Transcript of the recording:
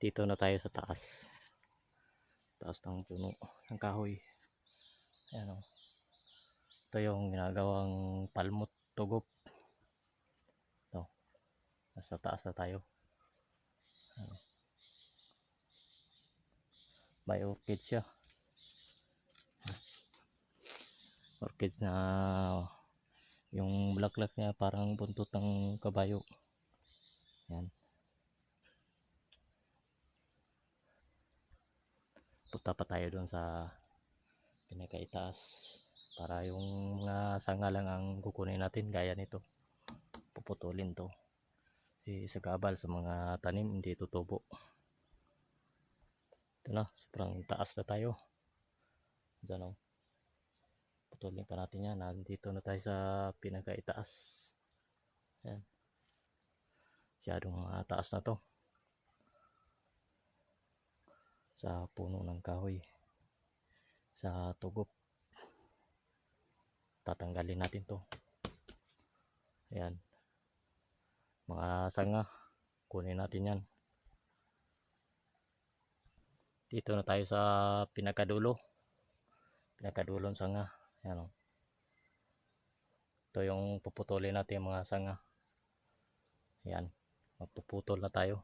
Dito na tayo sa taas. Taas ng puno ng kahoy. Ayan o. Ito yung ginagawang palmot tugop. Ito. Nasa taas na tayo. Ayan. May orchids siya. Orchids na yung bulaklak niya parang buntot ng kabayo. Ayan. Punta pa tayo doon sa pinakaitaas para yung mga sanga lang ang kukunin natin gaya nito. Puputulin to. Sa kabal sa mga tanim hindi tutubo. Ito na, sobrang taas na tayo. Diyan o. Putulin pa natin yan. Nandito na tayo sa pinakaitaas. Ayan. Masyadong taas na to. Sa puno ng kahoy. Sa tugop. Tatanggalin natin to. Ayan. Mga sanga. Kunin natin yan. Dito na tayo sa pinakadulo. Pinakadulong sanga. Ayan o. Ito yung puputulin natin yung mga sanga. Ayan. Magpuputol na tayo.